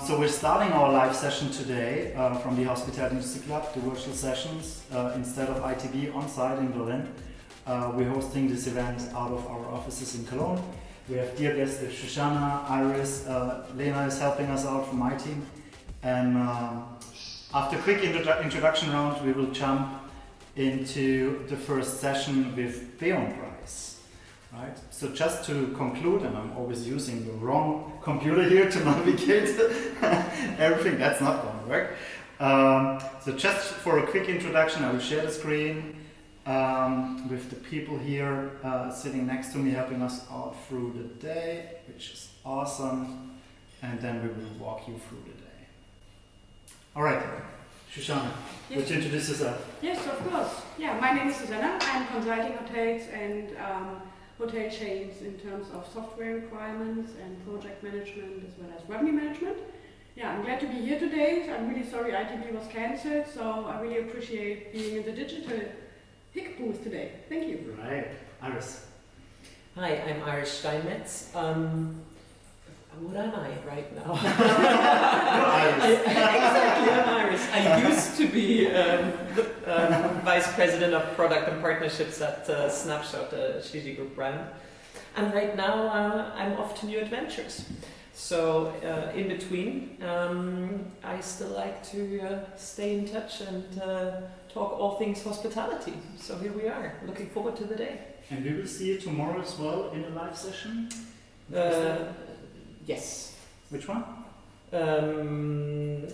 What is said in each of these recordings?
So we're starting our live session today from the Hospitality Industry Club, the virtual sessions, instead of ITB on site in Berlin. We're hosting this event out of our offices in Cologne. We have dear guests Zsuzsanna, Iris, Lena is helping us out from my team. And after a quick introduction round, we will jump into the first session with BEONPRICE. Right? So just to conclude, and I'm always using the wrong computer here to navigate everything, that's not going to work. So just for a quick introduction, I will share the screen with the people here sitting next to me, helping us out through the day, which is awesome. And then we will walk you through the day. All right, Zsuzsanna, yes. would you introduce yourself? Yes, of course. Yeah, my name is Zsuzsanna. I'm consulting hotels and hotel chains in terms of software requirements and project management as well as revenue management. Yeah, I'm glad to be here today. I'm really sorry ITB was cancelled, so I really appreciate being in the digital HIC booth today. Thank you. Right, Iris. Hi, I'm Iris Steinmetz. What am I right now? Exactly, I'm Iris. I used to be the Vice President of Product and Partnerships at Snapshot, the Gigi Group brand. And right now I'm off to new adventures. So in between, I still like to stay in touch and talk all things hospitality. So here we are, looking forward to the day. And we will see you tomorrow as well in a live session? Yes. Which one? Women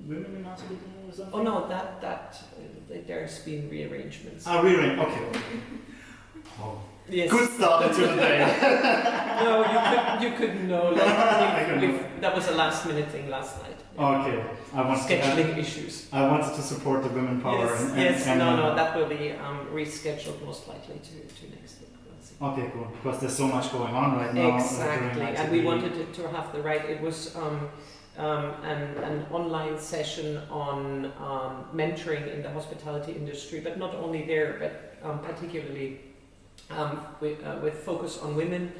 in hospitality or something? Oh no, there's been rearrangements. Ah, rearrange, okay. Oh. Yes. Good start into the day. No, you couldn't know. That was a last minute thing last night. Okay. Scheduling issues. I wanted to support the women power. Yes, no, that will be rescheduled most likely to next week. We'll see. Okay, cool. Because there's so much going on right now. Exactly, and we wanted it to have the right. It was an online session on mentoring in the hospitality industry, but not only there, but particularly with focus on women.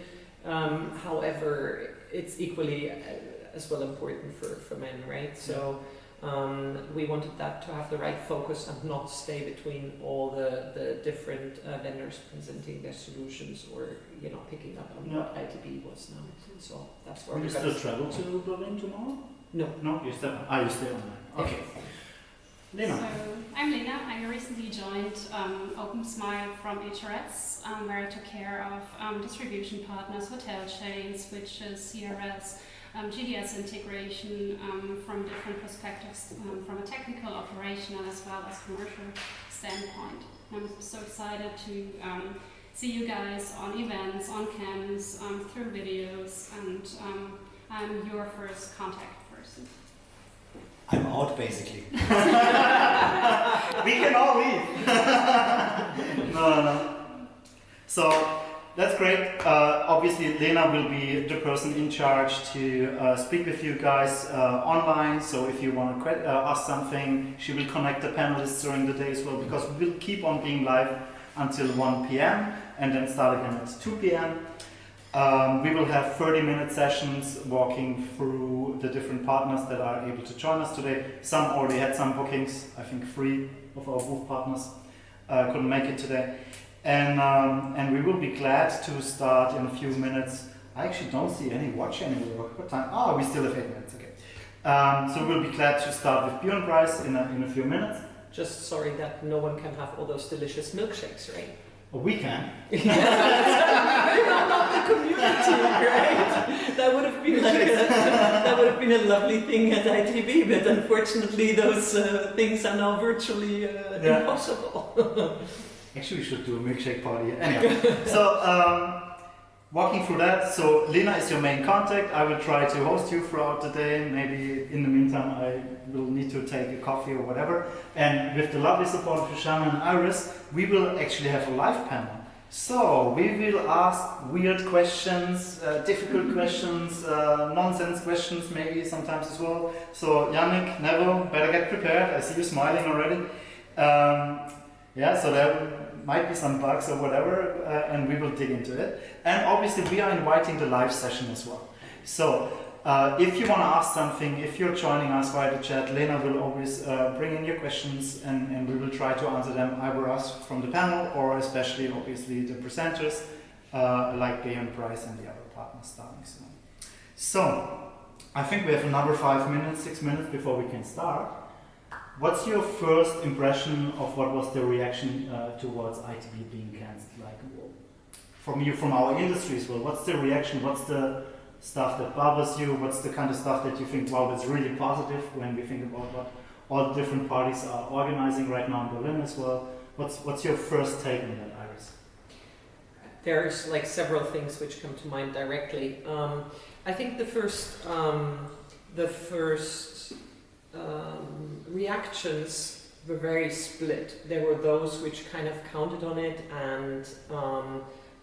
However, it's equally as well important for men, right? So we wanted that to have the right focus and not stay between all the different vendors presenting their solutions or picking up on what ITB was now. So that's where Will you still travel to Berlin tomorrow? No. No, you stay online. Okay. Lena. So, I'm Lena. I recently joined OPENSMJLE from HRS, where I took care of distribution partners, hotel chains, switches, CRS, GDS integration from different perspectives, from a technical, operational, as well as commercial standpoint. I'm so excited to see you guys on events, on cams, through videos, and I'm your first contact person. I'm out basically. We can all leave. No. So that's great. Obviously, Lena will be the person in charge to speak with you guys online. So if you want to ask something, she will connect the panelists during the day as well, because we will keep on being live until 1 p.m. and then start again at 2 p.m. We will have 30-minute sessions walking through the different partners that are able to join us today. Some already had some bookings. I think 3 of our booth partners couldn't make it today. And we will be glad to start in a few minutes. I actually don't see any watch anymore. What time? Oh, we still have 8 minutes. Okay. So we'll be glad to start with BEONPRICE in a few minutes. Just sorry that no one can have all those delicious milkshakes, right? Oh, we can. You're not the community, right? That would have been a lovely thing at ITB, but unfortunately those things are now virtually impossible. Actually, we should do a milkshake party. Anyway, so walking through that. So Lena is your main contact. I will try to host you throughout the day. Maybe in the meantime, I will need to take a coffee or whatever. And with the lovely support of Zsuzsanna and Iris, we will actually have a live panel. So we will ask weird questions, difficult questions, nonsense questions, maybe sometimes as well. So Yannick, Neville, better get prepared. I see you smiling already. So there might be some bugs or whatever, and we will dig into it. And obviously we are inviting the live session as well. So if you want to ask something, if you're joining us via the chat, Lena will always bring in your questions and we will try to answer them, either us from the panel or especially obviously the presenters like BEONPRICE and the other partners starting soon. So, I think we have another 6 minutes before we can start. What's your first impression of what was the reaction towards ITB being cancelled? Like, from you, from our industry as well, what's the reaction? What's the stuff that bothers you? What's the kind of stuff that you think, wow, that's really positive when we think about what all the different parties are organizing right now in Berlin as well? What's your first take on that, Iris? There's like several things which come to mind directly. I think the first reactions were very split. There were those which kind of counted on it and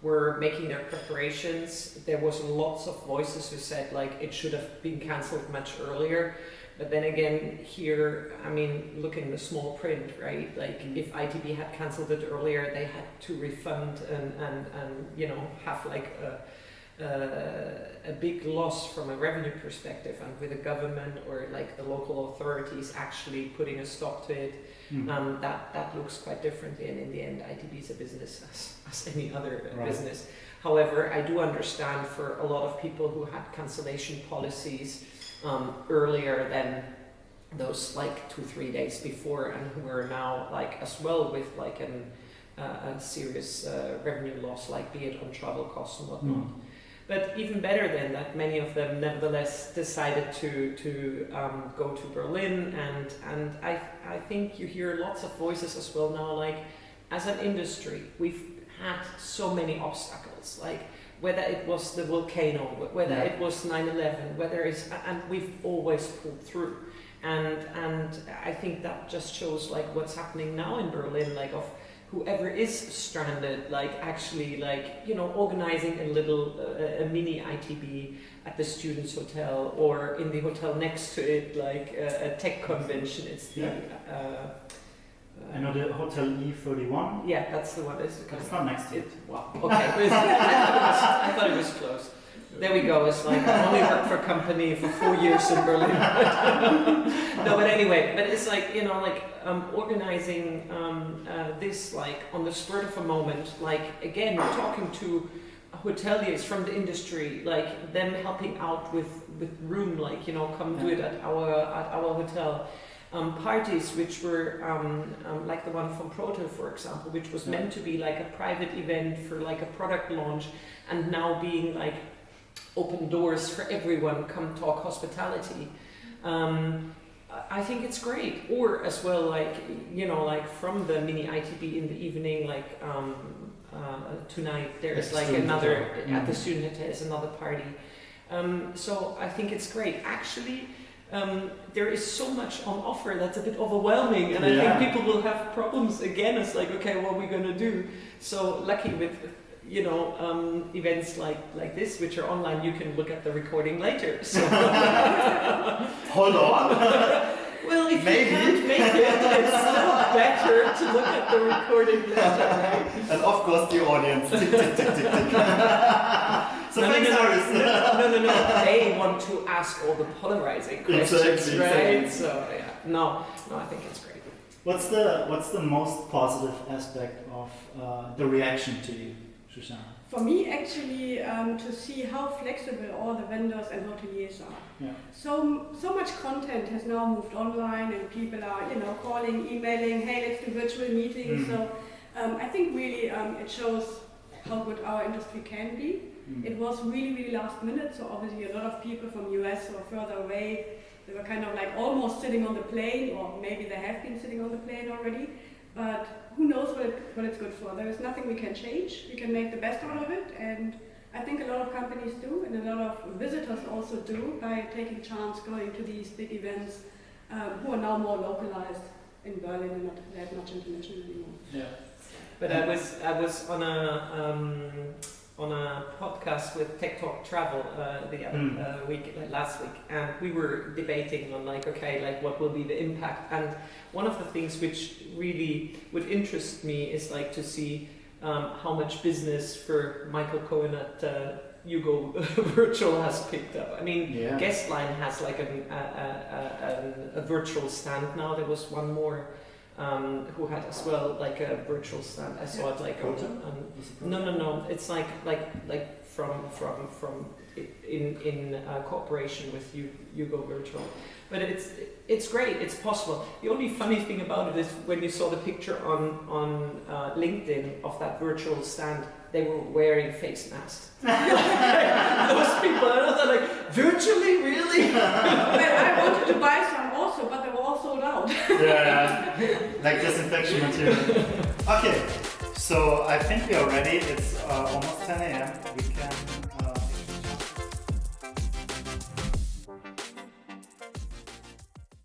were making their preparations. There was lots of voices who said like it should have been cancelled much earlier. But then again, here, I mean, look in the small print, right? Like if ITB had cancelled it earlier, they had to refund and you know, have like a big loss from a revenue perspective, and with the government or like the local authorities actually putting a stop to it, that looks quite different. And in the end, ITB is a business as any other business. However, I do understand for a lot of people who had cancellation policies earlier than those like 2-3 days before, and who are now like as well with like a serious revenue loss, like be it on travel costs and whatnot. But even better than that, many of them nevertheless decided to go to Berlin, and I think you hear lots of voices as well now, like as an industry, we've had so many obstacles, like whether it was the volcano, whether it was 9/11, whether it's, and we've always pulled through. And I think that just shows like what's happening now in Berlin, like of whoever is stranded, like actually like, you know, organizing a little, a mini ITB at the Students' Hotel or in the hotel next to it, like a tech convention. It's the, I know the Hotel E31. Yeah, that's the one. It's not next to it. Wow, okay. I thought it was close. There we go. It's like I only worked for a company for 4 years in Berlin. No, but anyway, but it's like, you know, like organizing this like on the spur of a moment. Like again, talking to hoteliers from the industry, like them helping out with room, like, you know, come do it at our hotel. Parties which were like the one from Proto, for example, which was meant to be like a private event for like a product launch, and now being like open doors for everyone, come talk hospitality. I think it's great. Or as well, like, you know, like from the mini ITB in the evening, like tonight there's like another at the student hotel is another party. So I think it's great. Actually, there is so much on offer that's a bit overwhelming, and I think people will have problems again. It's like, okay, what are we going to do? So lucky with, you know, events like this, which are online, you can look at the recording later. So hold on. Well, if you can't make it, it's still better to look at the recording later, right? And of course the audience. Tick, tick, tick, tick, tick. So no. They want to ask all the polarizing questions, exactly, right? Exactly. So yeah, no, I think it's great. What's the most positive aspect of the reaction to you, Zsuzsanna? For me, actually, to see how flexible all the vendors and hoteliers are. Yeah. So much content has now moved online, and people are, you know, calling, emailing, hey, let's do virtual meetings. So I think really it shows how good our industry can be. It was really, really last minute, so obviously a lot of people from US or further away, they were kind of like almost sitting on the plane, or maybe they have been sitting on the plane already, but who knows what it's good for. There is nothing we can change. We can make the best out of it, and I think a lot of companies do, and a lot of visitors also do, by taking chance going to these big events who are now more localized in Berlin and not that much international anymore. Yeah. But I was on a podcast with Tech Talk Travel the other week, last week, and we were debating on like, okay, like what will be the impact? And one of the things which really would interest me is like to see how much business for Michael Cohen at Hugo Virtual has picked up. I mean, Yeah. Guestline has like a virtual stand now. There was one more who had as well like a virtual stand. I saw it like no. It's like from in cooperation with Hugo Virtual. But it's great. It's possible. The only funny thing about it is when you saw the picture on LinkedIn of that virtual stand, they were wearing face masks. Those people, and I was like, virtually, really? Well, I wanted to buy some also, but they were all sold out. Yeah, like disinfection material. Okay, so I think we are ready. It's almost 10 a.m. We can